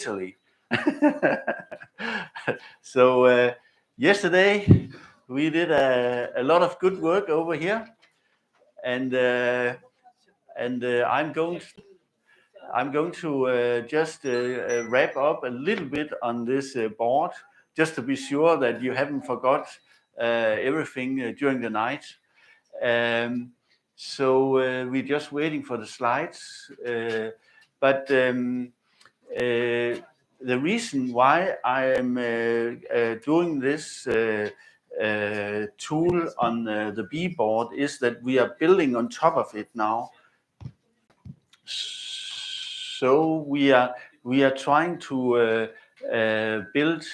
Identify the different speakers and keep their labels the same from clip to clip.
Speaker 1: Italy. So yesterday we did a lot of good work over here, and I'm going to just wrap up a little bit on this board, just to be sure that you haven't forgot everything during the night. So we're just waiting for the slides, but. The reason why I am doing this tool on the B board is that we are building on top of it now. So we are trying to build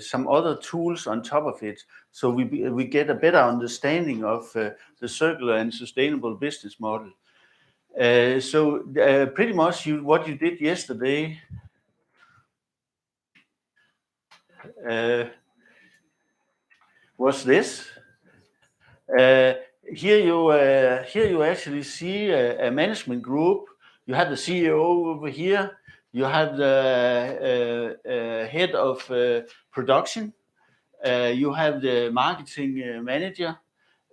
Speaker 1: some other tools on top of it, so we get a better understanding of the circular and sustainable business model. So pretty much what you did yesterday was this. Here you actually see a management group. You have the CEO over here. You have the head of production. You have the marketing manager.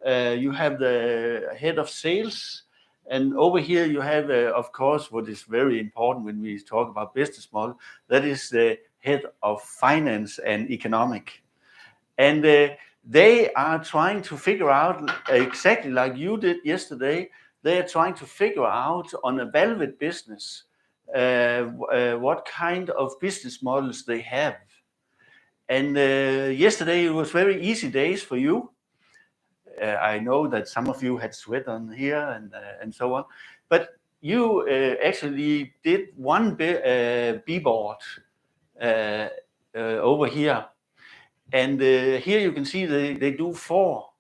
Speaker 1: You have the head of sales. And over here you have, of course, what is very important when we talk about business model, that is the head of finance and economic. And they are trying to figure out, exactly like you did yesterday, they are trying to figure out on a Velvet business what kind of business models they have. And yesterday it was very easy days for you. I know that some of you had sweat on here and so on, but you actually did one B board over here. And here you can see they do 4.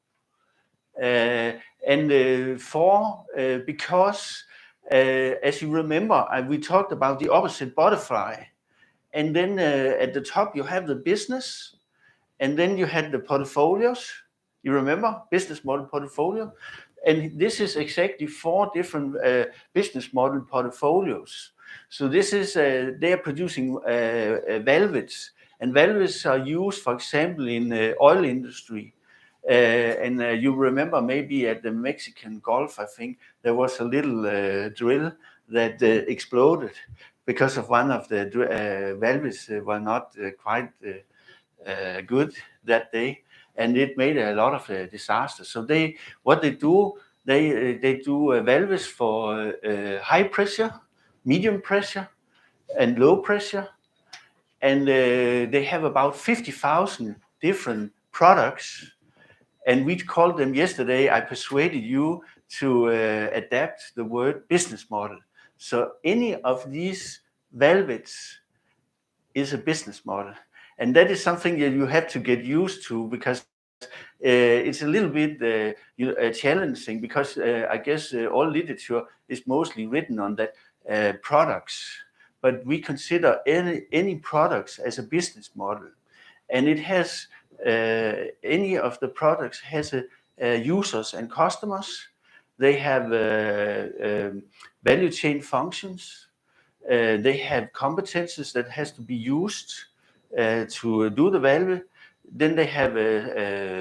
Speaker 1: And 4 because, as you remember, we talked about the opposite butterfly. And then at the top you have the business, and then you had the portfolios. You remember? Business model portfolio. And this is exactly 4 different business model portfolios. So this is, they are producing velvets. And velvets are used, for example, in the oil industry. And you remember maybe at the Mexican Gulf, I think, there was a little drill that exploded because of one of the velvets were not quite good that day. And it made a lot of disaster. So what they do velvets for high pressure, medium pressure, and low pressure. And they have about 50,000 different products. And we called them yesterday, I persuaded you to adapt the word business model. So any of these velvets is a business model. And that is something that you have to get used to, because it's a little bit challenging, because I guess all literature is mostly written on that products. But we consider any products as a business model. And it has, any of the products has users and customers. They have value chain functions. They have competences that has to be used to do the value. Then they have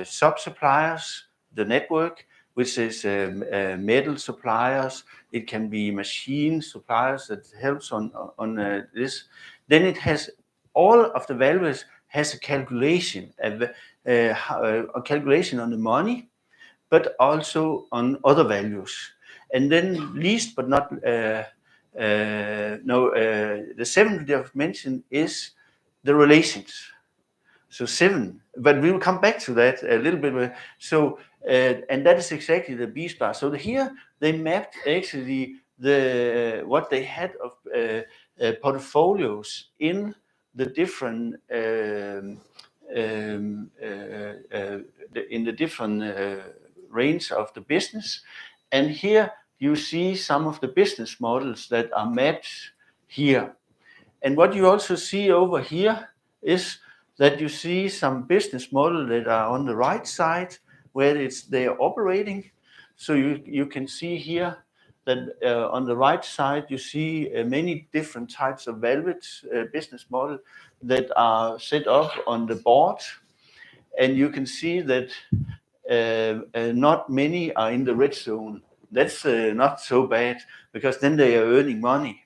Speaker 1: sub-suppliers, the network, which is metal suppliers. It can be machine suppliers that helps on this. Then it has all of the values has a calculation, a calculation on the money, but also on other values. And then least but not the 7th dimension is the relations. So 7, but we will come back to that a little bit. So and that is exactly the B star. So here they mapped actually what they had of portfolios in the different range of the business. And here you see some of the business models that are mapped here. And what you also see over here is that you see some business models that are on the right side, where they are operating. So you can see here that on the right side you see many different types of velvet business model that are set up on the board, and you can see that not many are in the red zone. That's not so bad, because then they are earning money.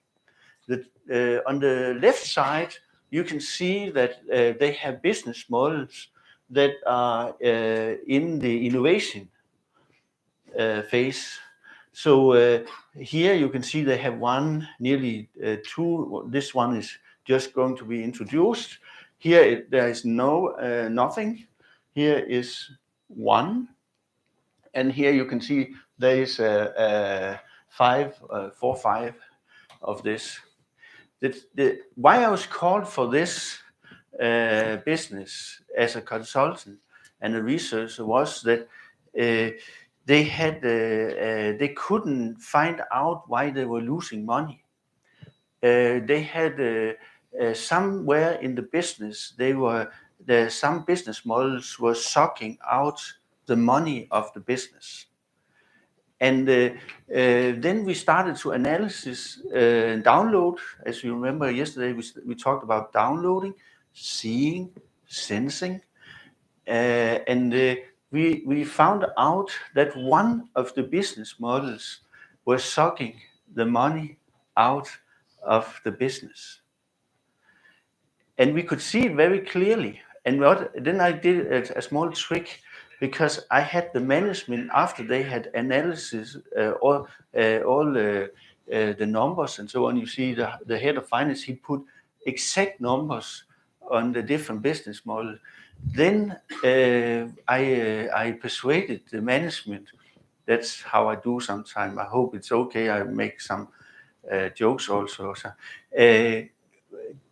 Speaker 1: On the left side, you can see that they have business models that are in the innovation phase. So here you can see they have one, nearly two. This one is just going to be introduced. Here there is nothing. Here is one, and here you can see there is four, five of this. Why I was called for this business as a consultant and a researcher was that they couldn't find out why they were losing money. They had somewhere in the business, some business models were sucking out the money of the business. And then we started to analysis and download. As you remember yesterday, we talked about downloading, seeing, sensing. And we found out that one of the business models was sucking the money out of the business. And we could see it very clearly. And then I did a small trick, because I had the management, after they had analysis all the numbers and so on. You see the head of finance, he put exact numbers on the different business models. Then I persuaded the management. That's how I do sometimes. I hope it's okay. I make some jokes also. So,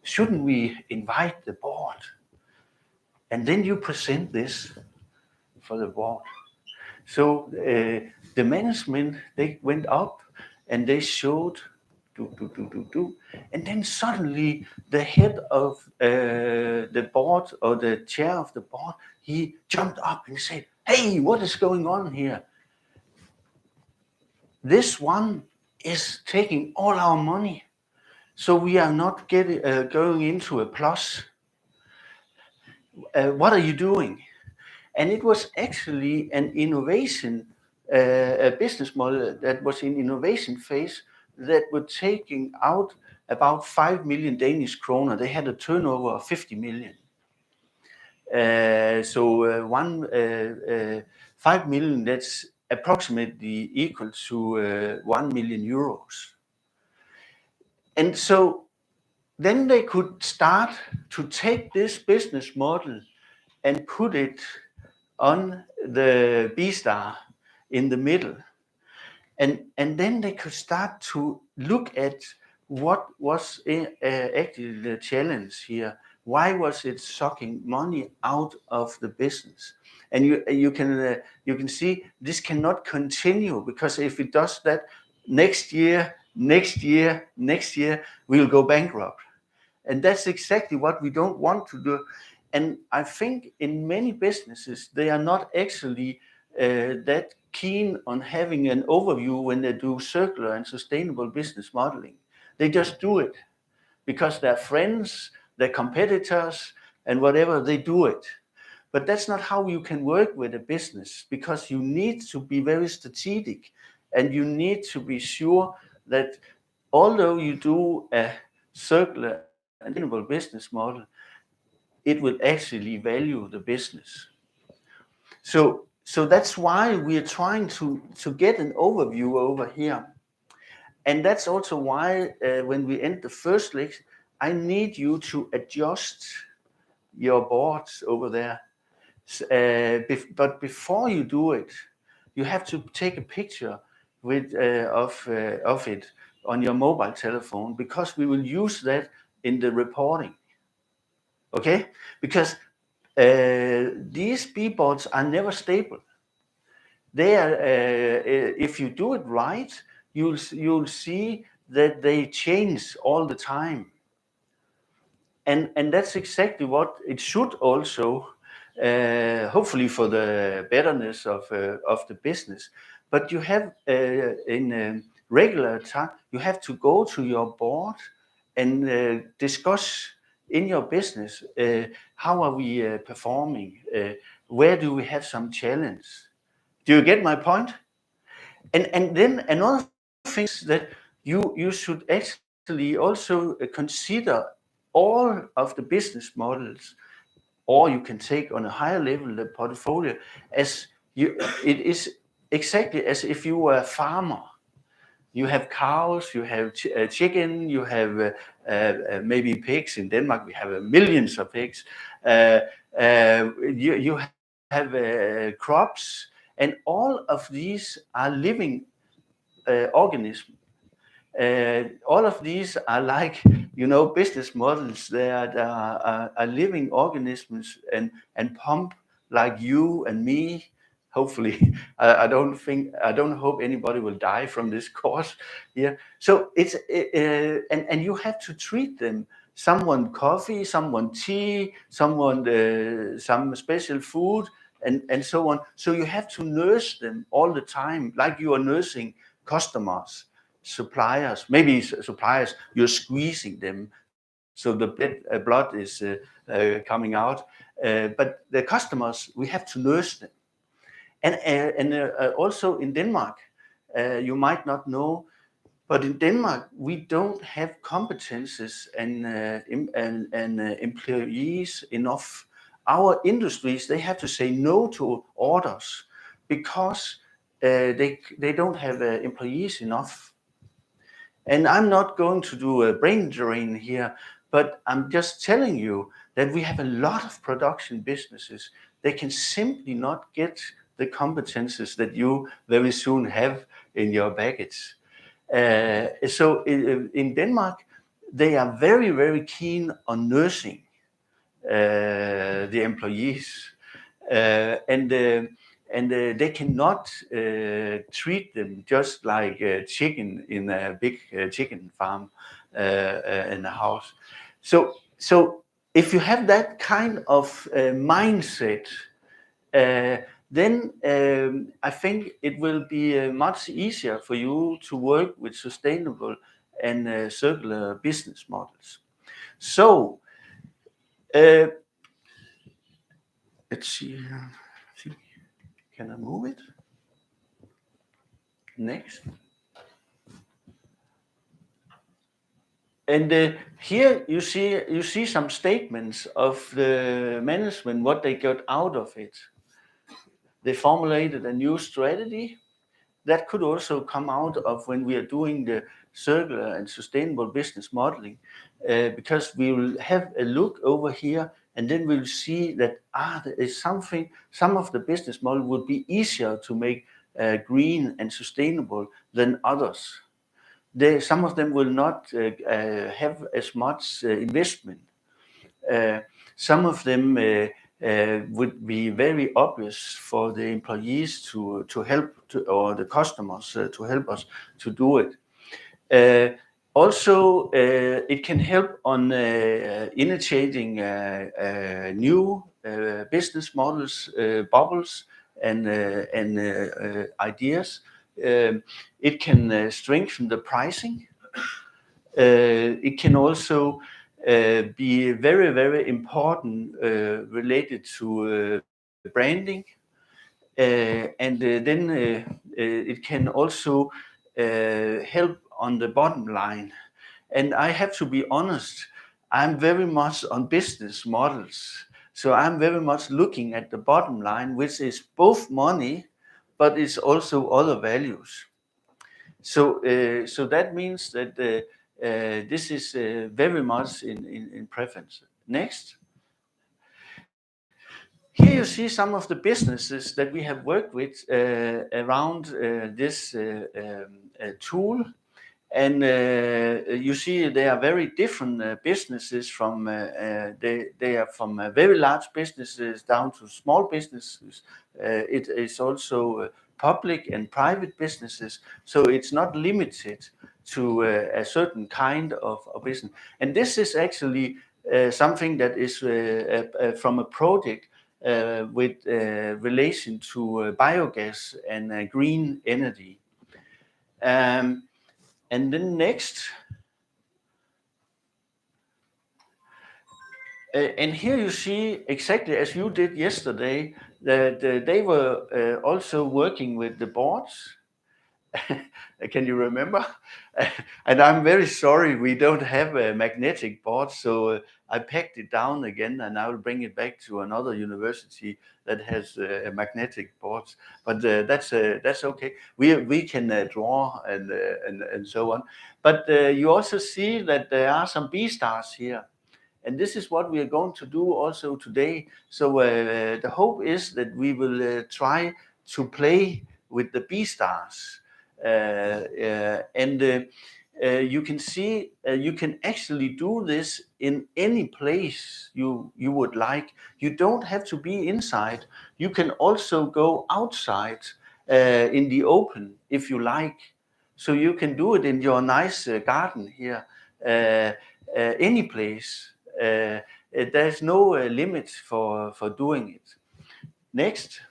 Speaker 1: shouldn't we invite the board? And then you present this for the board. So the management, they went up and they showed and then suddenly the head of the board, or the chair of the board, he jumped up and said, "Hey, what is going on here? This one is taking all our money, so we are not going into a plus. What are you doing?" And it was actually an innovation, a business model that was in innovation phase, that were taking out about 5 million Danish kroner. They had a turnover of 50 million. So 5 million, that's approximately equal to 1 million euros. And so then they could start to take this business model and put it on the B-star in the middle. And then they could start to look at what was actually the challenge here. Why was it sucking money out of the business? And you can see this cannot continue, because if it does that, next year, we'll go bankrupt. And that's exactly what we don't want to do. And I think in many businesses, they are not actually that keen on having an overview when they do circular and sustainable business modeling. They just do it because their friends, their competitors, and whatever, they do it. But that's not how you can work with a business, because you need to be very strategic, and you need to be sure that although you do a circular and sustainable business model, it will actually value the business. So that's why we are trying to get an overview over here. And that's also why when we end the first lecture, I need you to adjust your boards over there. But before you do it, you have to take a picture of it on your mobile telephone, because we will use that in the reporting. Okay? Because these B-boards are never stable. They are, if you do it right, you'll see that they change all the time. And that's exactly what it should also, hopefully for the betterness of the business. But you have regular time, you have to go to your board and discuss in your business, how are we performing? Where do we have some challenge? Do you get my point? And then another thing is that you should actually also consider all of the business models, or you can take on a higher level the portfolio as it is exactly as if you were a farmer. You have cows, you have chicken, you have maybe pigs. In Denmark, we have millions of pigs. You have crops, and all of these are living organisms. All of these are like, business models. They are living organisms and pump like you and me. Hopefully, I don't hope anybody will die from this course here. So it's and you have to treat them. Someone coffee, someone tea, someone some special food, and so on. So you have to nurse them all the time, like you are nursing customers, suppliers. Maybe suppliers, you're squeezing them so the blood is coming out. But the customers, we have to nurse them. And also in Denmark, you might not know, but in Denmark, we don't have competences and employees enough. Our industries, they have to say no to orders because they don't have employees enough. And I'm not going to do a brain drain here, but I'm just telling you that we have a lot of production businesses. They can simply not get the competences that you very soon have in your baggage. So in Denmark, they are very, very keen on nursing the employees. And they cannot treat them just like chicken in a big chicken farm in a house. So if you have that kind of mindset, then I think it will be much easier for you to work with sustainable and circular business models. So let's see. Can I move it? Next. And here you see some statements of the management, what they got out of it. They formulated a new strategy that could also come out of when we are doing the circular and sustainable business modeling, because we will have a look over here, and then we'll see that there is something. Some of the business model would be easier to make green and sustainable than others. Some of them will not have as much investment. Some of them would be very obvious for the employees to help or the customers to help us to do it. Also, it can help on initiating new business models, bubbles, and ideas. It can strengthen the pricing. It can also be very, very important related to branding. And then it can also help on the bottom line. And I have to be honest, I'm very much on business models. So I'm very much looking at the bottom line, which is both money, but it's also other values. So that means that this is very much in preference. Next. Here you see some of the businesses that we have worked with around this tool. And you see they are very different businesses from, they are from very large businesses down to small businesses. It is also public and private businesses. So it's not limited to a certain kind of business. And this is actually something that is from a project with relation to biogas and green energy. And then next, and here you see exactly as you did yesterday that they were also working with the boards. Can you remember? And I'm very sorry we don't have a magnetic board, so I packed it down again, and I will bring it back to another university that has magnetic boards. But that's okay. We can draw and so on. But you also see that there are some B stars here. And this is what we are going to do also today. So the hope is that we will try to play with the B stars. You can see you can actually do this in any place you would like. You don't have to be inside. You can also go outside in the open if you like. So you can do it in your nice garden here, any place. There's no limit for doing it. Next.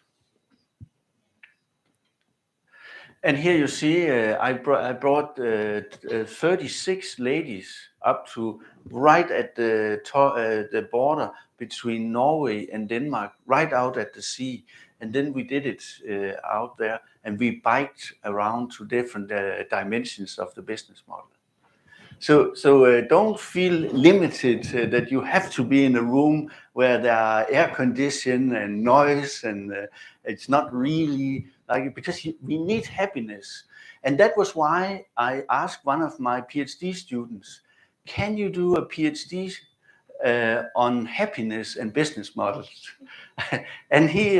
Speaker 1: And here you see I brought 36 ladies up to right at the border between Norway and Denmark, right out at the sea. And then we did it out there, and we biked around to different dimensions of the business model. So don't feel limited that you have to be in a room where there are air condition and noise, and it's not really like, because we need happiness. And that was why I asked one of my PhD students, can you do a PhD on happiness and business models? And he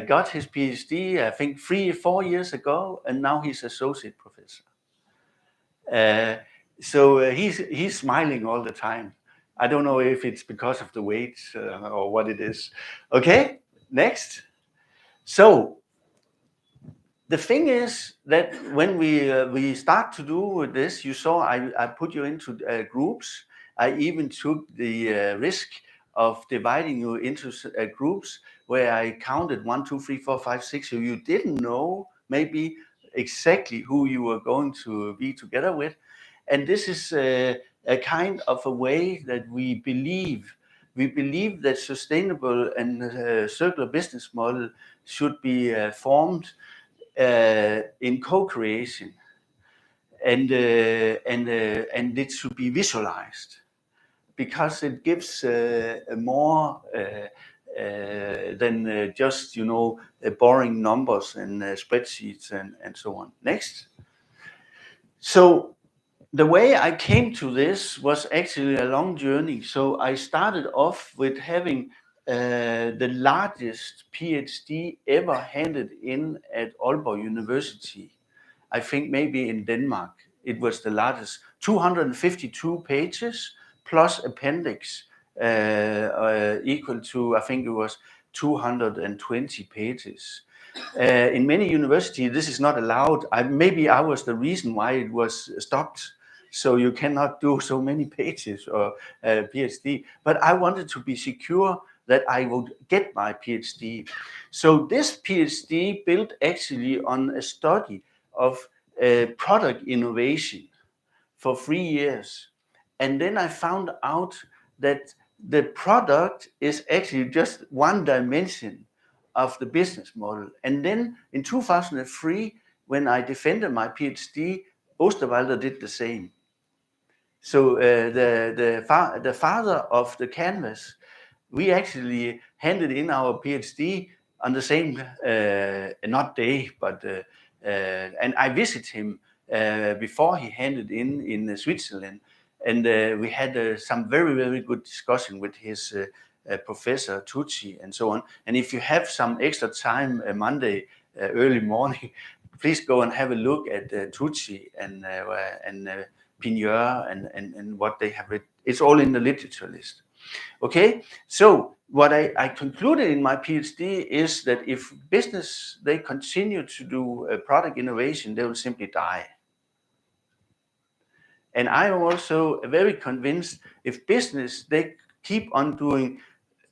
Speaker 1: got his PhD, I think 3 or 4 years ago, and now he's associate professor. So he's smiling all the time. I don't know if it's because of the weight or what it is. Okay, next. So the thing is that when we start to do this, you saw I put you into groups. I even took the risk of dividing you into groups where I counted 1, 2, 3, 4, 5, 6. So you didn't know maybe exactly who you were going to be together with. And this is a kind of a way that we believe. We believe that sustainable and circular business model should be formed in co-creation, and it should be visualized, because it gives more than just boring numbers and spreadsheets and so on. Next. So the way I came to this was actually a long journey. So I started off with having the largest PhD ever handed in at Aalborg University. I think maybe in Denmark it was the largest, 252 pages plus appendix equal to, I think it was 220 pages. In many universities, this is not allowed. Maybe I was the reason why it was stopped. So you cannot do so many pages or PhD. But I wanted to be secure that I would get my PhD. So this PhD built actually on a study of product innovation for 3 years. And then I found out that the product is actually just one dimension of the business model. And then in 2003, when I defended my PhD, Osterwalder did the same. So the father of the canvas, we actually handed in our PhD on the same, not day, but, and I visited him before he handed in Switzerland. And we had some very, very good discussion with his Professor Tucci and so on. And if you have some extra time Monday early morning, please go and have a look at Tucci and Pigneur and what they have written. It's all in the literature list. Okay, so what I concluded in my PhD is that if business, they continue to do product innovation, they will simply die. And I am also very convinced if business, they keep on doing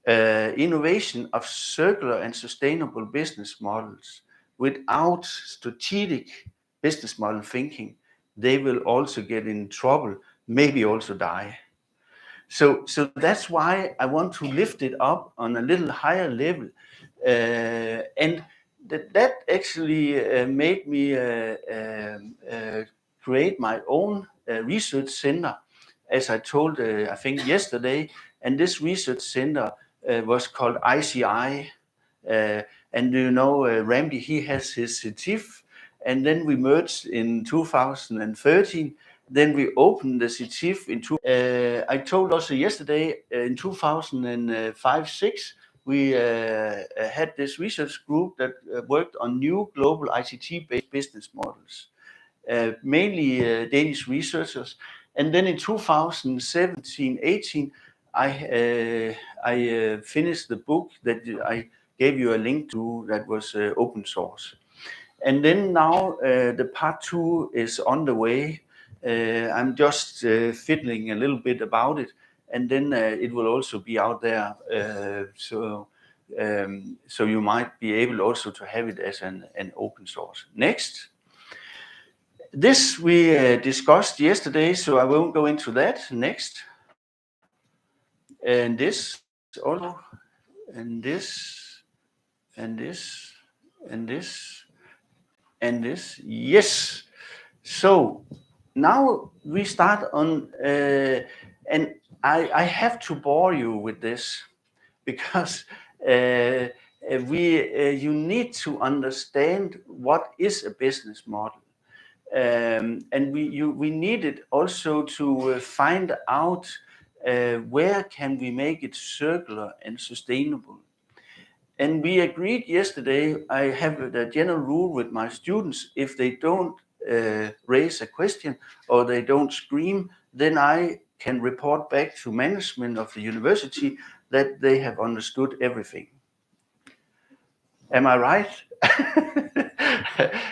Speaker 1: innovation of circular and sustainable business models without strategic business model thinking, they will also get in trouble, maybe also die. So that's why I want to lift it up on a little higher level, and that actually made me create my own research center, as I told I think yesterday. And this research center was called ICI. And you know, Randy, he has his CETIF, and then we merged in 2013. Then we opened the CETIF in I told also yesterday, in 2005-6, we had this research group that worked on new global ICT-based business models, mainly Danish researchers. And then in 2017-18, I finished the book that I gave you a link to, that was open source. And then now the part 2 is on the way. I'm just fiddling a little bit about it, and then it will also be out there. So you might be able also to have it as an open source. Next. This we discussed yesterday, so I won't go into that. Next. And this also, and this, and this, and this, and this. Yes. So now we start on, and I have to bore you with this, because you need to understand what is a business model. And we needed also to find out where can we make it circular and sustainable. And we agreed yesterday, I have the general rule with my students: if they don't raise a question or they don't scream, then I can report back to management of the university that they have understood everything. Am I right?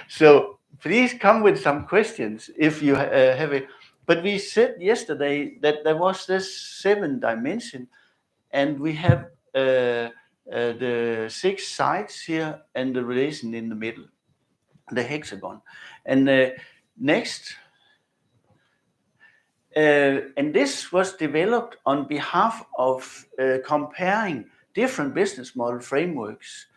Speaker 1: So please come with some questions if you have it. But we said yesterday that there was this 7 dimension, and we have the 6 sides here and the relation in the middle, the hexagon. And next. And this was developed on behalf of comparing different business model frameworks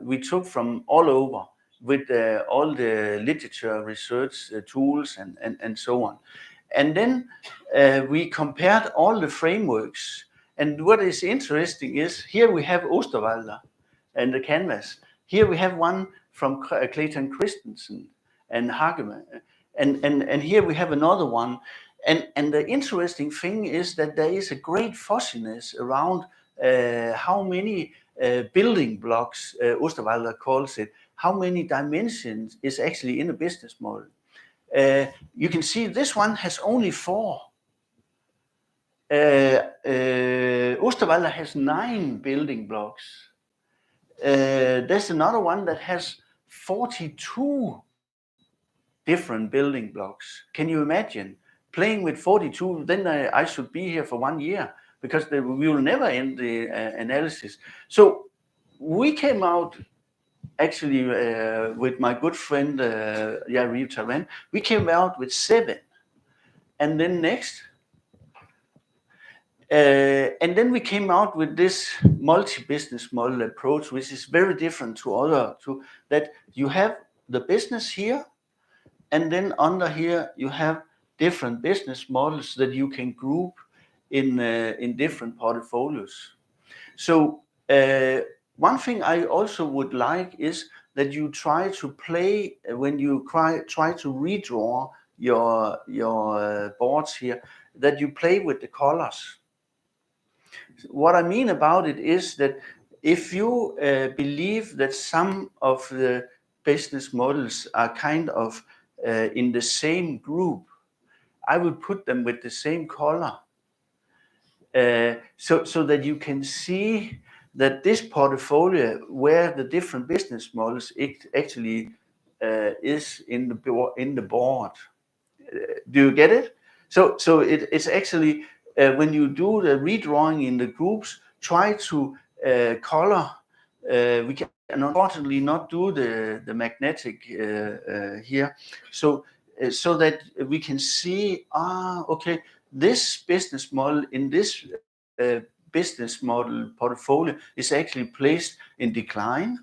Speaker 1: we took from all over, with all the literature, research tools, and so on. And then we compared all the frameworks. And what is interesting is, here we have Osterwalder and the canvas. Here we have one from Clayton Christensen and Hagemann, and here we have another one. And the interesting thing is that there is a great fuzziness around how many building blocks, Osterwalder calls it, how many dimensions is actually in a business model. You can see this one has only 4. Osterwalder has 9 building blocks. There's another one that has 42 different building blocks. Can you imagine playing with 42? Then I should be here for 1 year, because we will never end the analysis. So we came out actually with my good friend Yariv Taran. We came out with 7. And then next. And then we came out with this multi-business model approach, which is very different to that you have the business here, and then under here you have different business models that you can group in different portfolios. So one thing I also would like is that you try to play, when you try to redraw your boards here, that you play with the colors. What I mean about it is that if you believe that some of the business models are kind of in the same group, I will put them with the same color, so that you can see that this portfolio, where the different business models actually is in the board. Do you get it? So it's actually when you do the redrawing in the groups, try to color. We and unfortunately not do the magnetic here, so that we can see, okay, this business model in this business model portfolio is actually placed in decline.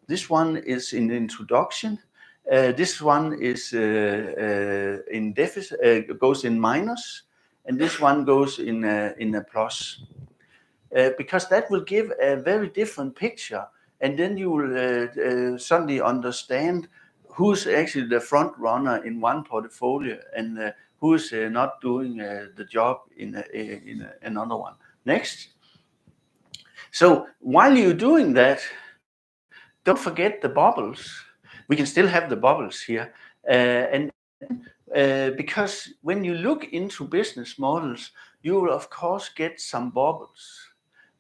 Speaker 1: This one is in introduction. This one is in deficit, goes in minus, and this one goes in a plus. Because that will give a very different picture, and then you will suddenly understand who's actually the front runner in one portfolio and who's not doing the job in another one. Next. So while you're doing that, don't forget the bubbles. We can still have the bubbles here. And because when you look into business models, you will of course get some bubbles.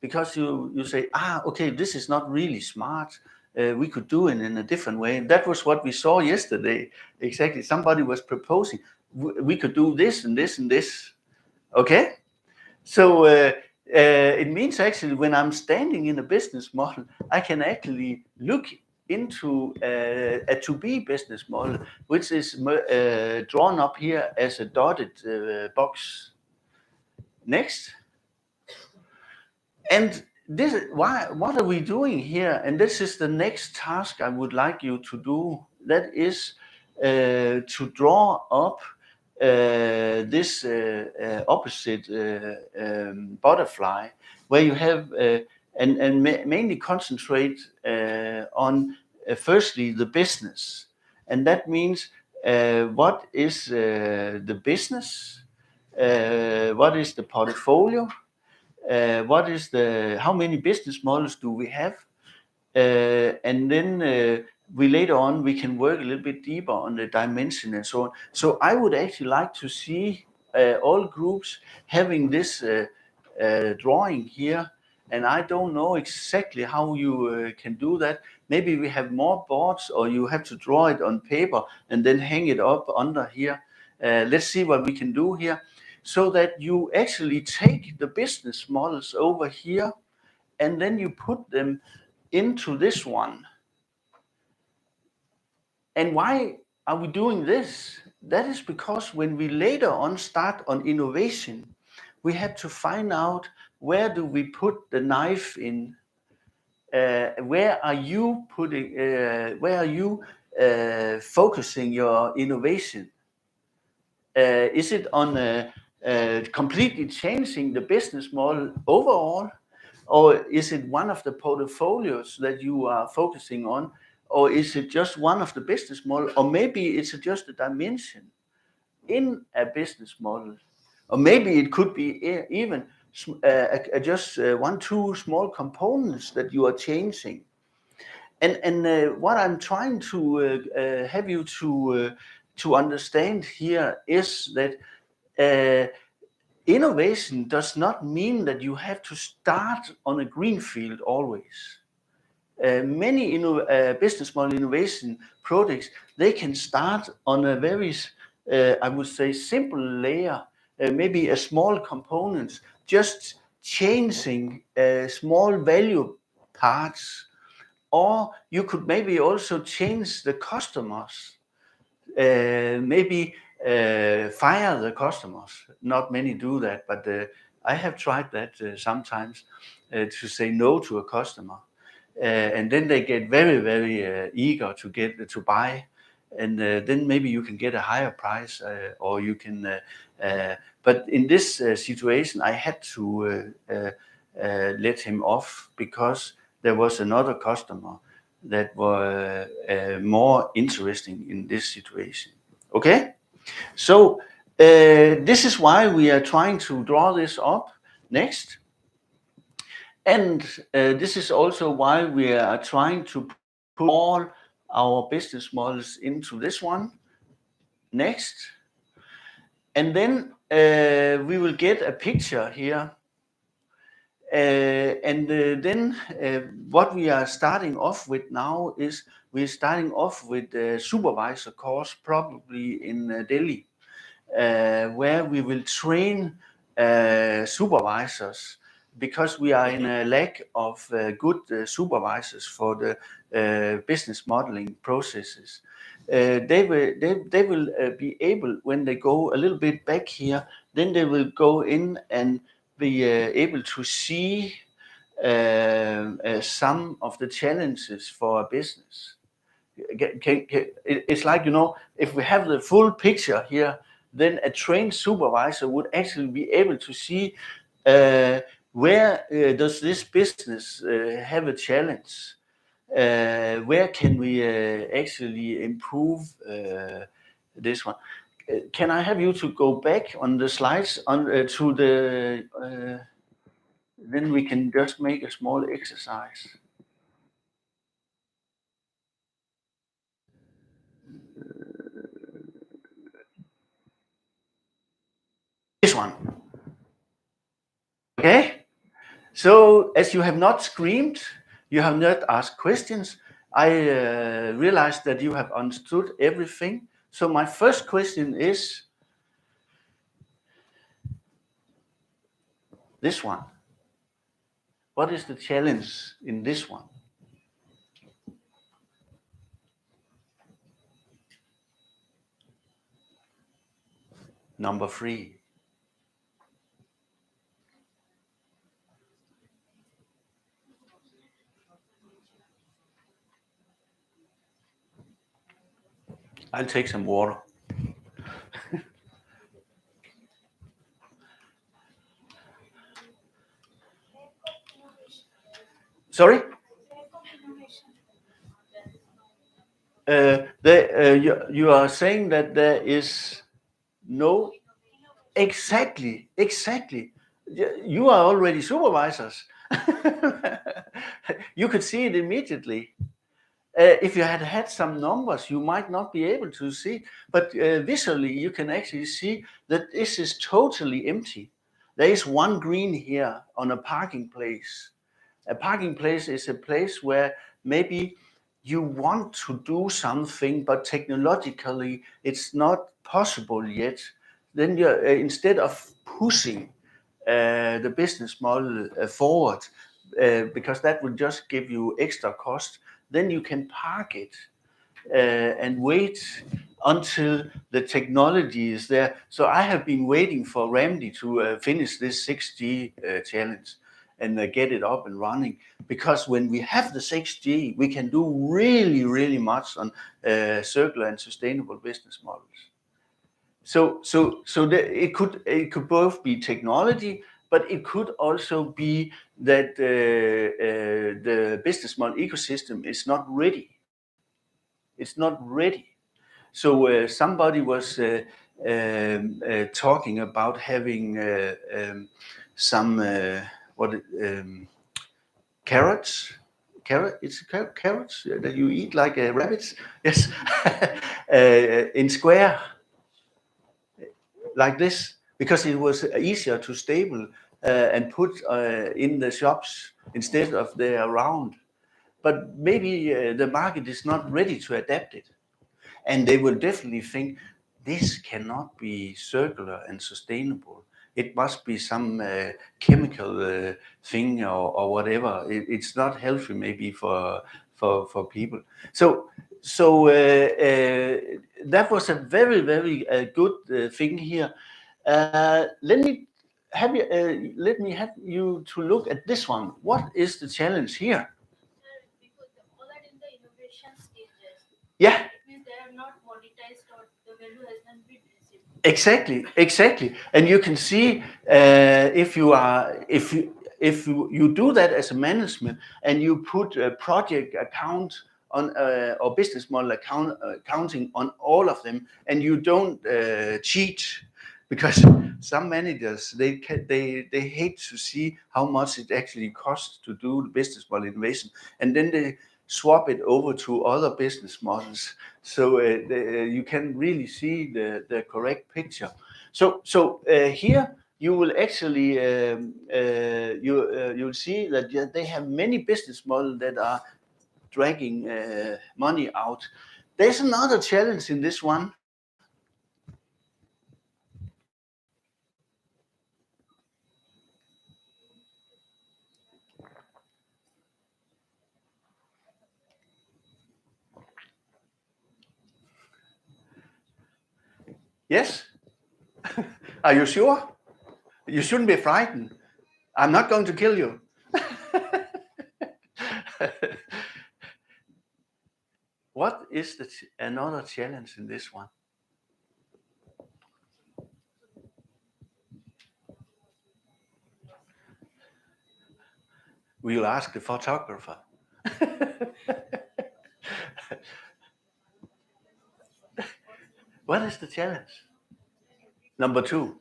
Speaker 1: Because you say, okay, this is not really smart. We could do it in a different way. And that was what we saw yesterday. Exactly. Somebody was proposing, we could do this and this and this. Okay? So it means actually when I'm standing in a business model, I can actually look into a to-be business model, which is drawn up here as a dotted box. Next. And this, what are we doing here? And this is the next task I would like you to do. That is to draw up this opposite butterfly, where you have and mainly concentrate on firstly the business, and that means what is the business, what is the portfolio, what is how many business models do we have, and then we later on we can work a little bit deeper on the dimension and so on. So I would actually like to see all groups having this drawing here, and I don't know exactly how you can do that. Maybe we have more boards, or you have to draw it on paper and then hang it up under here. Let's see what we can do here, so that you actually take the business models over here and then you put them into this one. And why are we doing this? That is because when we later on start on innovation, we have to find out, where do we put the knife in? Where are you putting? Where are you focusing your innovation? Is it on completely changing the business model overall, or is it one of the portfolios that you are focusing on, or is it just one of the business model, or maybe it's just a dimension in a business model, or maybe it could be even just one, two small components that you are changing. And what I'm trying to have you to understand here is that innovation does not mean that you have to start on a green field always. Many business model innovation projects, they can start on a very, I would say, simple layer, maybe a small components, just changing small value parts. Or you could maybe also change the customers, maybe fire the customers. Not many do that, but I have tried that sometimes, to say no to a customer. And then they get very, very eager to buy. And then maybe you can get a higher price, or you can. But in this situation, I had to let him off, because there was another customer that were more interesting in this situation. Okay, so this is why we are trying to draw this up. Next. And this is also why we are trying to put all our business models into this one. Next. And then we will get a picture here. And then what we are starting off with now is we're starting off with the supervisor course, probably in Delhi, where we will train supervisors because we are in a lack of good supervisors for the business modeling processes. They will be able, when they go a little bit back here, then they will go in and be able to see some of the challenges for a business. It's like, if we have the full picture here, then a trained supervisor would actually be able to see where does this business have a challenge? Where can we actually improve this one? Can I have you to go back on the slides to the, then we can just make a small exercise. This one. Okay? So, as you have not screamed, you have not asked questions, I realized that you have understood everything. So my first question is this one. What is the challenge in this one? Number 3. I'll take some water. Sorry? You are saying that there is no... Exactly. You are already supervisors. You could see it immediately. If you had some numbers, you might not be able to see, but visually you can actually see that this is totally empty. There is one green here on a parking place. A parking place is a place where maybe you want to do something, but technologically it's not possible yet. Then you, instead of pushing the business model forward, because that will just give you extra cost, then you can park it and wait until the technology is there. So I have been waiting for Ramdi to finish this 6G challenge and get it up and running, because when we have the 6G, we can do really much on circular and sustainable business models. So it could both be technology, but it could also be that the business model ecosystem is not ready. It's not ready. So somebody was talking about having some carrots. It's carrots that you eat like rabbits. Yes, in square like this, because it was easier to stable and put in the shops instead of they're around. But maybe the market is not ready to adapt it. And they will definitely think this cannot be circular and sustainable. It must be some chemical thing or whatever. It's not healthy maybe for people. So that was a very good thing here. Let me have you to look at this one. What is the challenge here?
Speaker 2: Because all that in the innovation stages.
Speaker 1: Yeah.
Speaker 2: It means they are not monetized or the value has not been received.
Speaker 1: Exactly. And you can see if you do that as a management and you put a project account on or business model accounting on all of them, and you don't cheat, because some managers they hate to see how much it actually costs to do the business model innovation, and then they swap it over to other business models. So you can really see the correct picture. So here you will actually you'll see that they have many business models that are dragging money out. There's another challenge in this one. Yes? Are you sure? You shouldn't be frightened. I'm not going to kill you. What is another challenge in this one? We'll ask the photographer. What is the challenge? Number 2.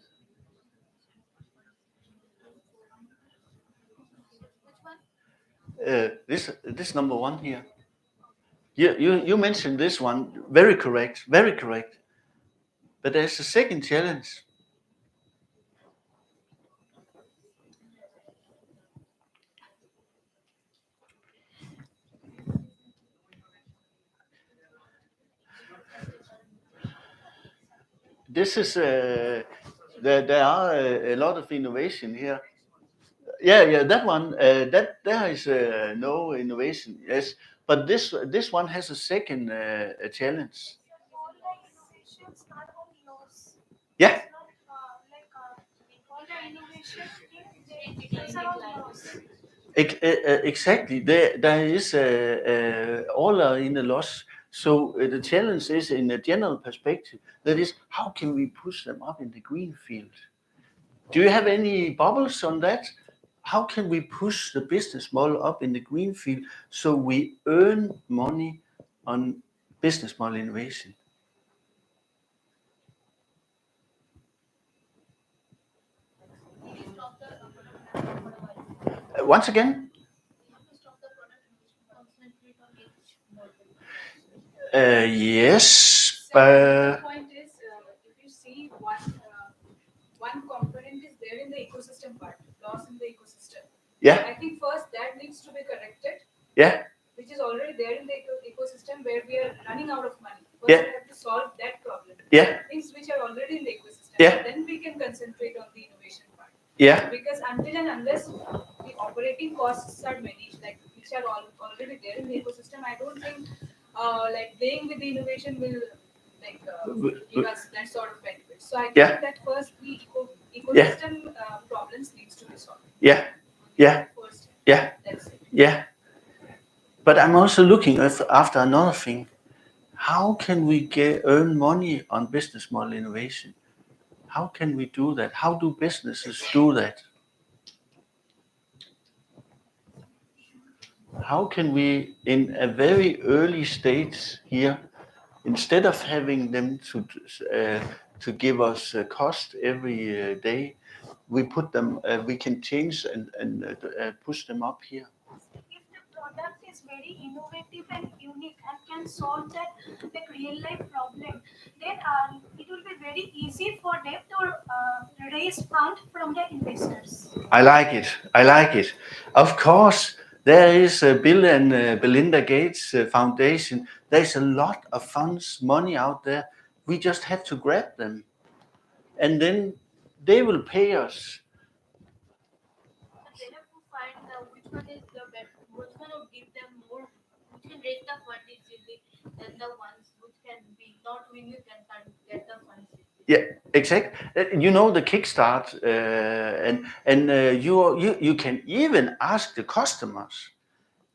Speaker 1: This number 1 here. You mentioned this one. Very correct. Very correct. But there's a second challenge. This is there are a lot of innovation here. Yeah, that one. That there is no innovation. Yes, but this one has a second challenge.
Speaker 3: Innovations are all yours.
Speaker 1: Yeah.
Speaker 3: All the innovation things are all yours.
Speaker 1: Exactly. There is all are in a loss. So the challenge is in a general perspective. That is, how can we push them up in the green field? Do you have any bubbles on that? How can we push the business model up in the green field so we earn money on business model innovation? Once again? Yes,
Speaker 4: The point is, if you see one component is there in the ecosystem part, loss in the ecosystem.
Speaker 1: Yeah.
Speaker 4: I think first that needs to be corrected.
Speaker 1: Yeah.
Speaker 4: Which is already there in the ecosystem where we are running out of money. First,
Speaker 1: Yeah.
Speaker 4: we have to solve that problem.
Speaker 1: Yeah.
Speaker 4: Things which are already in the ecosystem.
Speaker 1: Yeah.
Speaker 4: Then we can concentrate on the innovation part.
Speaker 1: Yeah.
Speaker 4: Because until and unless the operating costs are managed, like which are already there in the ecosystem, I don't think like playing with the innovation will give us that sort of benefit. So I think that first the ecosystem problems needs to be solved.
Speaker 1: Yeah. Yeah.
Speaker 4: First,
Speaker 1: Yeah.
Speaker 4: that's it.
Speaker 1: Yeah. But I'm also looking after another thing. How can we earn money on business model innovation? How can we do that? How do businesses do that? How can we, in a very early stage here, instead of having them to give us a cost every day, we put them, we can change and push them up here.
Speaker 3: If the product is very innovative and unique and can solve that like real life problem, then it will be very easy for them to raise fund from the investors.
Speaker 1: I like it. I like it. Of course, there is a Bill and Belinda Gates Foundation. There's a lot of funds, money out there. We just have to grab them. And then they will pay us.
Speaker 2: They have to find which one is the best, which one will give them more, which can raise the fund easily than the ones which can be not when you can get the funds easily.
Speaker 1: Yeah, exactly. You know the Kickstart, and you can even ask the customers,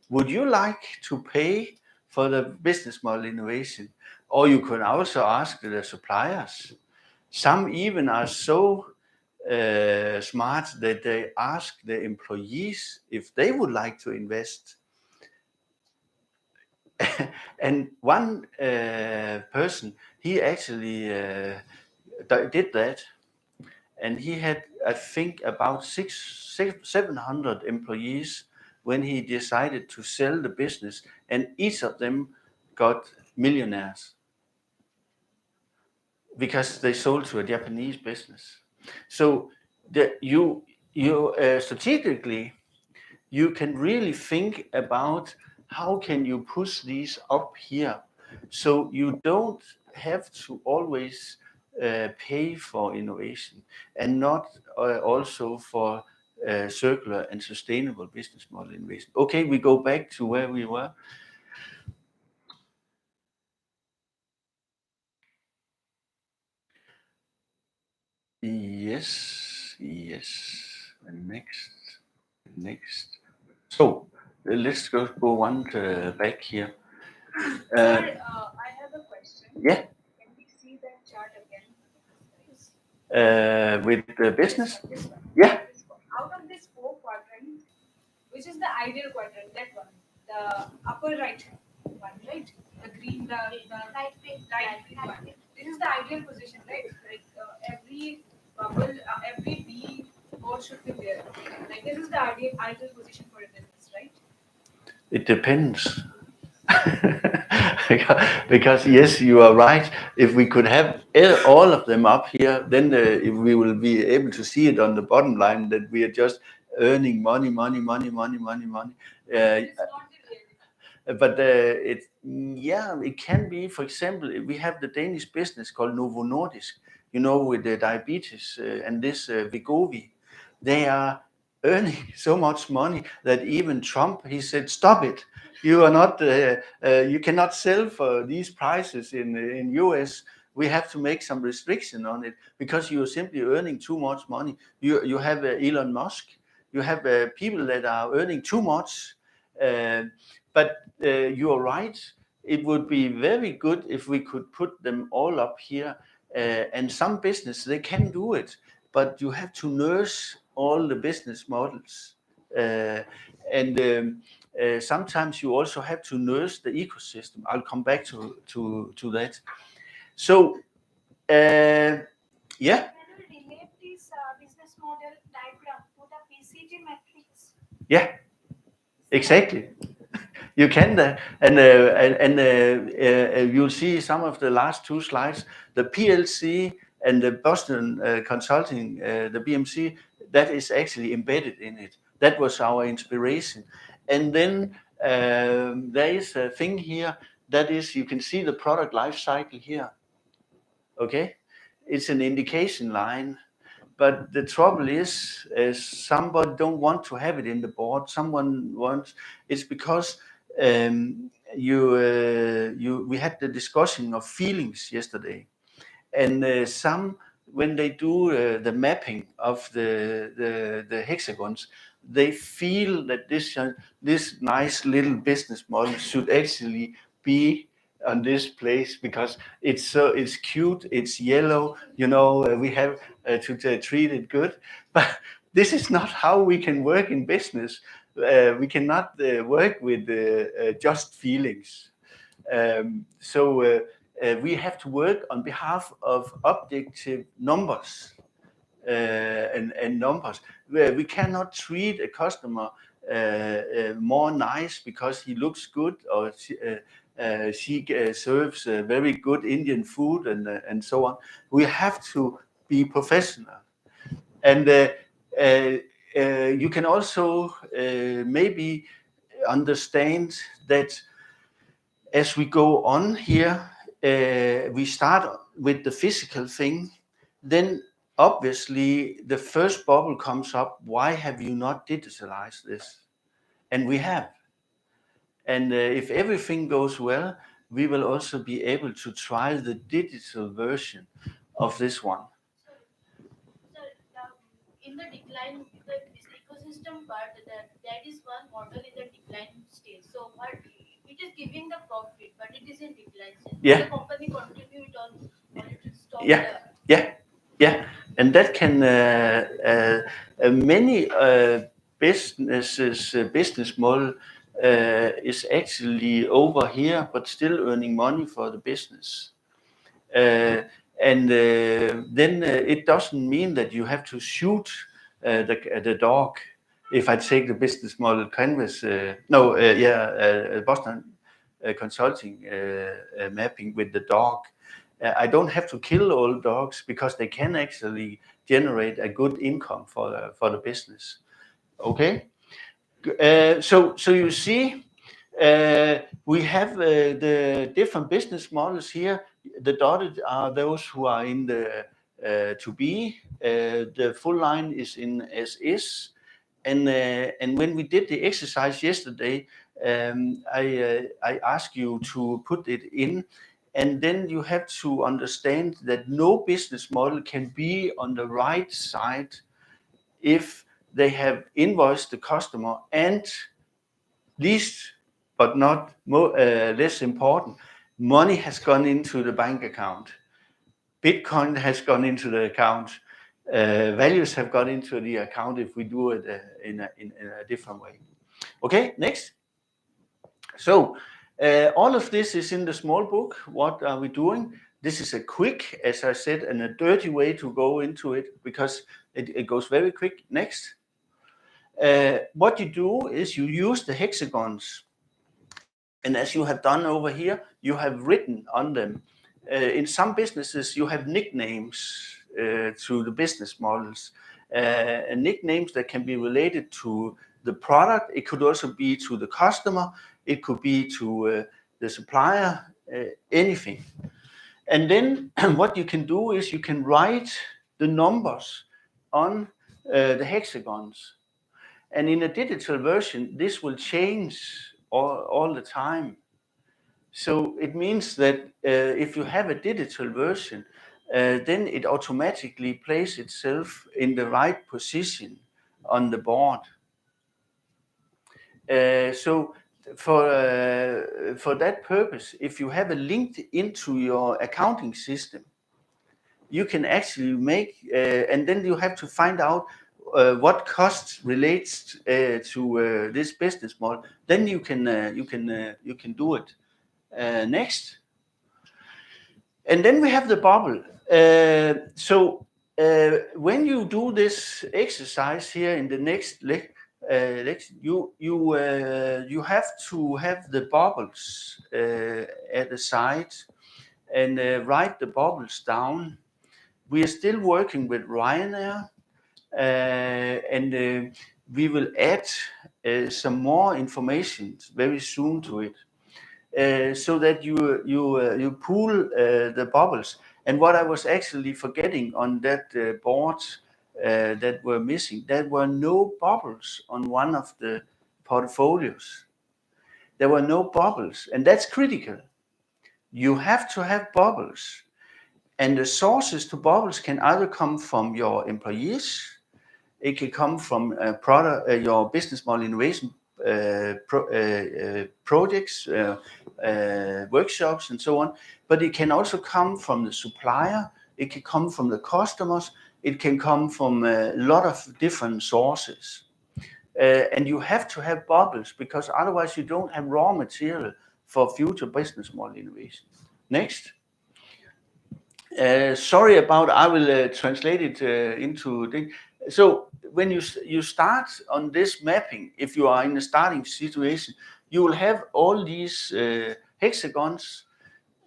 Speaker 1: would you like to pay for the business model innovation? Or you can also ask the suppliers. Some even are so smart that they ask the employees if they would like to invest. And one person, he actually did that. And he had, I think, about 700 employees when he decided to sell the business, and each of them got millionaires because they sold to a Japanese business. So you strategically, you can really think about how can you push these up here, so you don't have to always pay for innovation and not also for circular and sustainable business model innovation. Okay, we go back to where we were. Yes, yes. Next. So let's go one back here.
Speaker 4: Sir, I have a question.
Speaker 1: Yeah,
Speaker 4: Can we see that chart again?
Speaker 1: with the business.
Speaker 4: This one.
Speaker 1: Yeah,
Speaker 4: This one. Out of this four quadrants, which is the ideal quadrant? That one, the upper right one, right? The green, the
Speaker 3: Right way.
Speaker 4: right one. This is the ideal position, right? Like every bubble, every B or should be there. Like this is the ideal position for a business, right?
Speaker 1: it depends. Because yes, you are right. If we could have all of them up here, then if we will be able to see it on the bottom line that we are just earning money.
Speaker 4: It's not the reality.
Speaker 1: But it can be. For example, we have the Danish business called Novo Nordisk, with the diabetes and this Wegovy. They are earning so much money that even Trump, he said, stop it. You are not, you cannot sell for these prices in US. We have to make some restriction on it because you are simply earning too much money. You have Elon Musk. You have people that are earning too much. Uh, but you are right. It would be very good if we could put them all up here. And some business, they can do it, but you have to nurse all the business models. And sometimes you also have to nurse the ecosystem. I'll come back to that. So, yeah,
Speaker 3: Can you relate this business model diagram to the PCG matrix?
Speaker 1: yeah, exactly. You can, you'll see some of the last two slides. The PLC and the Boston Consulting, the BMC, that is actually embedded in it. That was our inspiration. And then there is a thing here that is, you can see the product life cycle here. Okay, it's an indication line. But the trouble is, somebody don't want to have it in the board. Someone wants. It's because we had the discussion of feelings yesterday, and some when they do the mapping of the hexagons, they feel that this nice little business model should actually be on this place because it's cute, it's yellow, we have to treat it good. But this is not how we can work in business. We cannot work with just feelings. So we have to work on behalf of objective numbers and numbers. We cannot treat a customer more nice because he looks good or she serves very good Indian food and so on. We have to be professional. And you can also maybe understand that as we go on here, we start with the physical thing, then obviously the first bubble comes up. Why have you not digitalized this? And we have. And if everything goes well, we will also be able to try the digital version of this one.
Speaker 2: So, in the decline, this ecosystem part, that is one model in the decline stage. So, what it is giving the profit, but it is in decline stage.
Speaker 1: Yeah.
Speaker 2: The company continue it on, or it will stop.
Speaker 1: Yeah. Yeah, and that can many business model is actually over here, but still earning money for the business. And then it doesn't mean that you have to shoot the dog. If I take the business model canvas, Boston Consulting mapping with the dog. I don't have to kill all dogs because they can actually generate a good income for the business. Okay, so you see, we have the different business models here. The dotted are those who are in the to be. The full line is in SS. And when we did the exercise yesterday, I asked you to put it in And then you have to understand that no business model can be on the right side if they have invoiced the customer, and least but not less important, money has gone into the bank account. Bitcoin has gone into the account. Values have gone into the account if we do it in a different way. Okay, next. So all of this is in the small book. What are we doing? This is a quick, as I said, and a dirty way to go into it because it goes very quick. Next. What you do is you use the hexagons. And as you have done over here, you have written on them. In some businesses, you have nicknames to the business models, and nicknames that can be related to the product. It could also be to the customer. It could be to the supplier, anything. And then what you can do is you can write the numbers on the hexagons. And in a digital version, this will change all the time. So it means that if you have a digital version, then it automatically places itself in the right position on the board. So for that purpose, if you have a link into your accounting system, you can actually make, and then you have to find out what costs relates to this business model. Then you can do it. Next. And then we have the bubble. So when you do this exercise here in the next lecture, you have to have the bubbles at the side and write the bubbles down. We are still working with Ryanair, and we will add some more information very soon to it. So that you pool the bubbles. And what I was actually forgetting on that board that were missing, there were no bubbles on one of the portfolios. There were no bubbles, and that's critical. You have to have bubbles, and the sources to bubbles can either come from your employees, it can come from your business model innovation projects, workshops, and so on. But it can also come from the supplier. It can come from the customers. It can come from a lot of different sources. And you have to have bubbles because otherwise you don't have raw material for future business model innovation. Next. Sorry about, I will translate it into things. So when you start on this mapping, if you are in a starting situation, you will have all these hexagons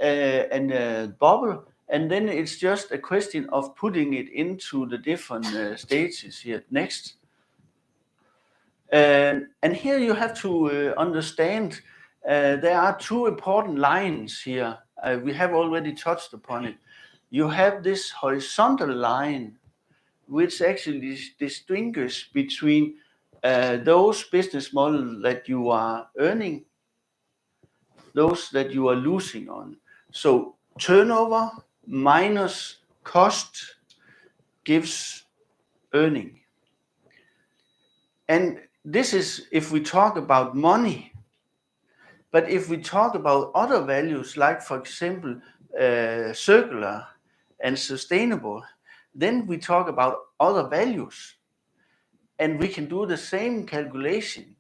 Speaker 1: and bubble, and then it's just a question of putting it into the different stages here. Next. And here you have to understand there are two important lines here. We have already touched upon it. You have this horizontal line, which actually distinguishes between those business models that you are earning, those that you are losing on. So turnover minus cost gives earning. And this is if we talk about money. But if we talk about other values, like for example, circular and sustainable, then we talk about other values. And we can do the same calculation.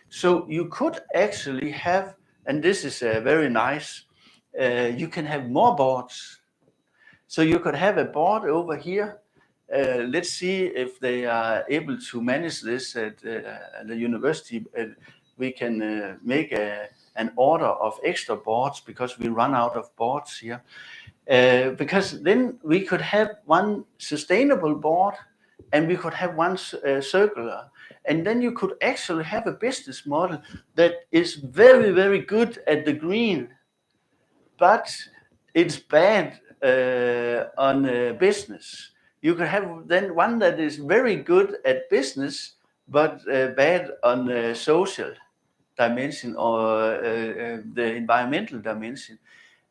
Speaker 1: So you could actually have, and this is very nice, you can have more boards. So you could have a board over here. Let's see if they are able to manage this at the university. We can make an order of extra boards because we run out of boards here. Because then we could have one sustainable board and we could have one circular. And then you could actually have a business model that is very, very good at the green, but it's bad on business. You could have then one that is very good at business, but bad on social dimension or the environmental dimension.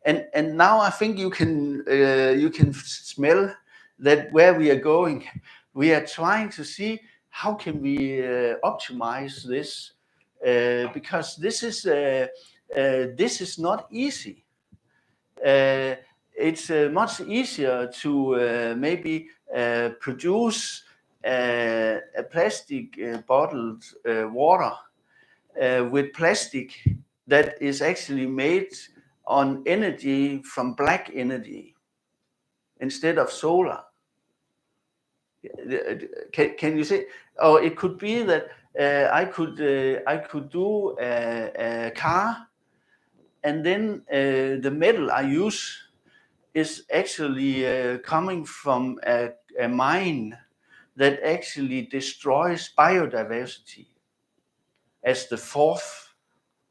Speaker 1: And now I think you can smell that where we are going. We are trying to see how can we optimize this, because this is not easy. It's much easier to maybe produce a plastic bottled water with plastic that is actually made on energy from black energy instead of solar. Can you say? Or it could be that I could do a car, and then the metal I use is actually coming from a mine that actually destroys biodiversity as the fourth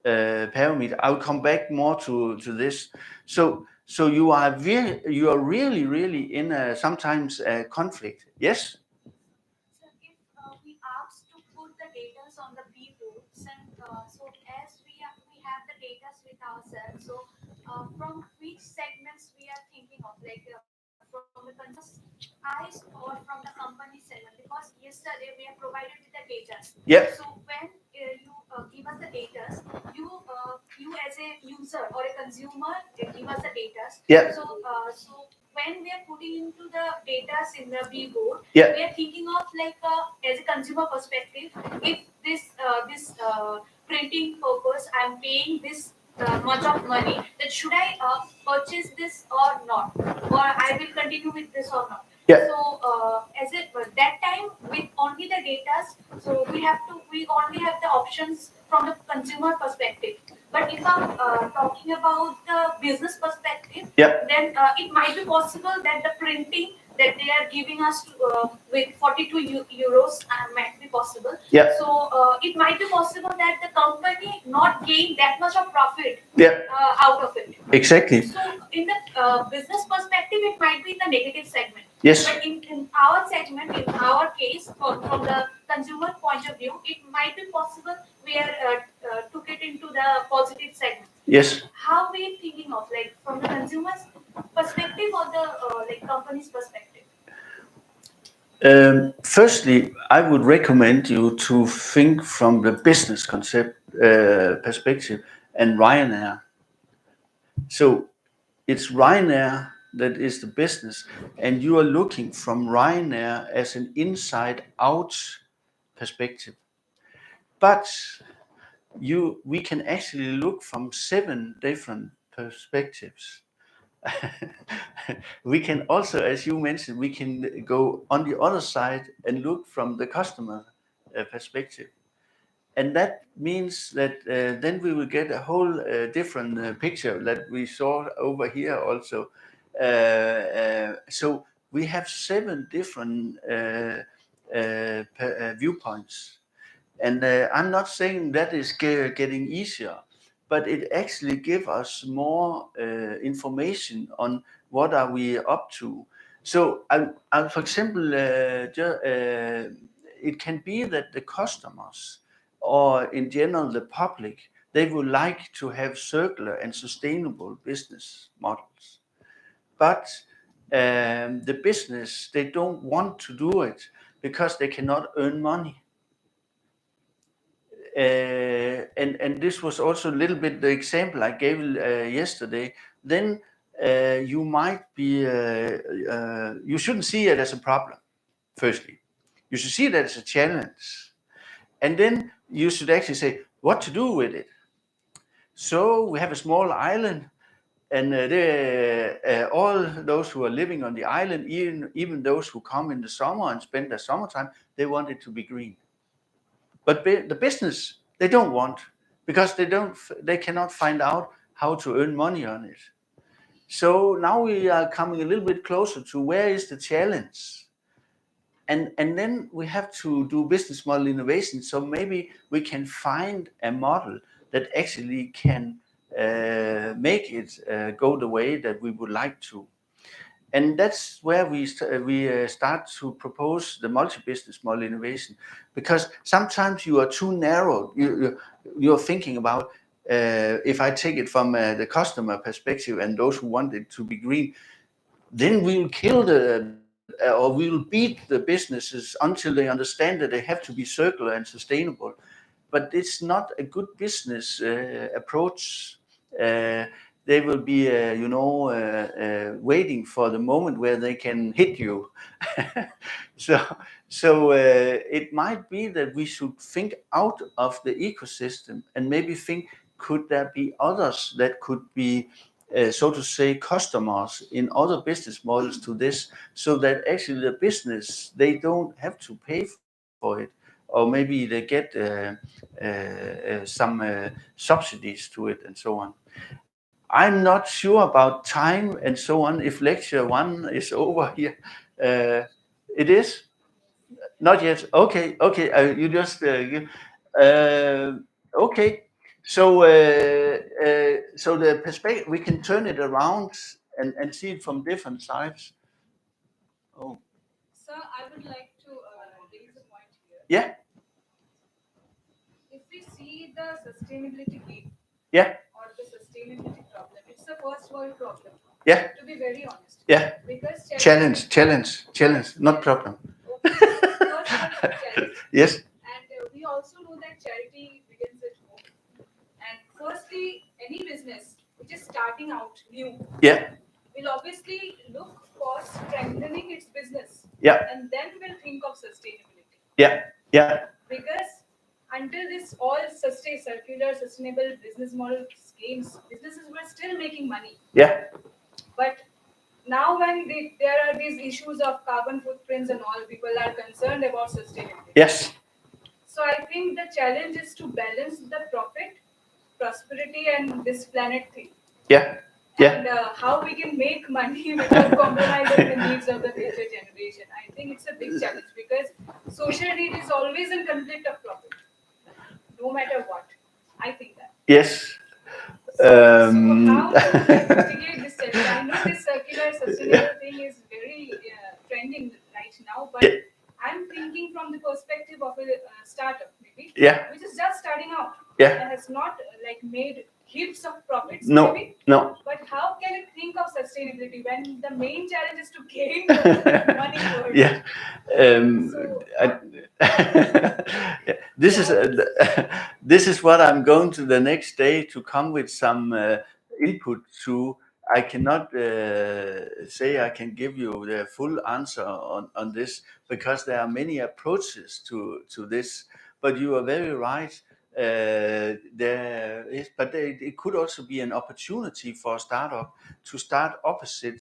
Speaker 1: parameter. I'll come back more to this. So you are really in sometimes a conflict. Yes.
Speaker 3: So if we ask to put the data on the B boards, and so as we have the data with ourselves, so from which segments we are thinking of, like from the consumer's eyes or from the company segment? Because yesterday we are provided with the data.
Speaker 1: Yeah.
Speaker 3: So when you give us the data, you as a user or a consumer give us the data.
Speaker 1: Yeah.
Speaker 3: So when we are putting into the data in the B board,
Speaker 1: Yeah.
Speaker 3: we are thinking of like as a consumer perspective, if this printing purpose, I'm paying this much of money, then should I purchase this or not, or I will continue with this or not.
Speaker 1: Yeah.
Speaker 3: So as it that time with only the data, so we only have the options from the consumer perspective. But if I'm talking about the business perspective,
Speaker 1: Yeah.
Speaker 3: then it might be possible that the printing that they are giving us with 42 euros might be possible.
Speaker 1: Yeah.
Speaker 3: So it might be possible that the company not gain that much of profit
Speaker 1: Yeah.
Speaker 3: out of it.
Speaker 1: Exactly.
Speaker 3: So in the business perspective, it might be in the negative segment.
Speaker 1: Yes.
Speaker 3: But in our segment, in our case, from the consumer point of view, it might be possible we are took it into the positive segment.
Speaker 1: Yes.
Speaker 3: How we thinking of, like from the consumer's perspective or the like company's perspective?
Speaker 1: Firstly, I would recommend you to think from the business concept perspective and Ryanair. So it's Ryanair that is the business, and you are looking from Ryanair as an inside-out perspective. But we can actually look from 7 different perspectives. We can also, as you mentioned, we can go on the other side and look from the customer perspective. And that means that then we will get a whole different picture that we saw over here also. So we have 7 different viewpoints. And I'm not saying that is getting easier, but it actually gives us more information on what are we up to. So, for example, it can be that the customers, or in general the public, they would like to have circular and sustainable business models. But the business, they don't want to do it because they cannot earn money. And this was also a little bit the example I gave yesterday. Then you might be, you shouldn't see it as a problem, firstly. You should see it as a challenge. And then you should actually say what to do with it. So we have a small island, and all those who are living on the island, even those who come in the summer and spend their summertime, they want it to be green. But the business, they don't want, because they cannot find out how to earn money on it. So now we are coming a little bit closer to where is the challenge. And then we have to do business model innovation. So maybe we can find a model that actually can make it go the way that we would like to. And that's where we start to propose the multi-business model innovation, because sometimes you are too narrow. You're thinking about if I take it from the customer perspective and those who want it to be green, then we'll kill or we'll beat the businesses until they understand that they have to be circular and sustainable. But it's not a good business approach. They will be, waiting for the moment where they can hit you. So it might be that we should think out of the ecosystem and maybe think, could there be others that could be, so to say, customers in other business models to this, so that actually the business, they don't have to pay for it, or maybe they get some subsidies to it and so on. I'm not sure about time and so on, if lecture 1 is over here. It is? Not yet. Okay. You just okay. So the perspective, we can turn it around and see it from different sides. Oh,
Speaker 4: Sir, I would like to raise a point here.
Speaker 1: yeah,
Speaker 4: If we see the sustainability gap
Speaker 1: yeah,
Speaker 4: or the sustainability problem, it's a first world problem.
Speaker 1: yeah,
Speaker 4: To be very honest.
Speaker 1: yeah.
Speaker 4: Because
Speaker 1: Challenge, not problem.
Speaker 4: Okay, first world challenge.
Speaker 1: Yes,
Speaker 4: And we also know that charity begins at home. And firstly, any business which is starting out new
Speaker 1: yeah,
Speaker 4: will obviously look for strengthening its business.
Speaker 1: yeah,
Speaker 4: And then will think of sustainability.
Speaker 1: yeah, yeah,
Speaker 4: Because until this all circular, sustainable business model schemes, businesses were still making money.
Speaker 1: yeah,
Speaker 4: But now when there are these issues of carbon footprints and all, people are concerned about sustainability.
Speaker 1: yes,
Speaker 4: So I think the challenge is to balance the profit, prosperity, and this planet thing.
Speaker 1: yeah, yeah.
Speaker 4: And how we can make money without compromising the needs of the future generation. I think it's a big challenge because social need is always in conflict of profit, no matter what. I think that.
Speaker 1: Yes.
Speaker 4: So how to investigate this challenge? I know this circular sustainable thing is very trending right now, but I'm thinking from the perspective of a startup, maybe,
Speaker 1: Yeah.
Speaker 4: which is just starting out.
Speaker 1: Yeah.
Speaker 4: And has not made heaps of profits.
Speaker 1: No,
Speaker 4: Maybe.
Speaker 1: no.
Speaker 4: But how can it think of sustainability when the main challenge is to gain the money first?
Speaker 1: Yeah. Yeah. This is what I'm going to the next day to come with some input to. I cannot say I can give you the full answer on this, because there are many approaches to this. But you are very right. It could also be an opportunity for a startup to start opposite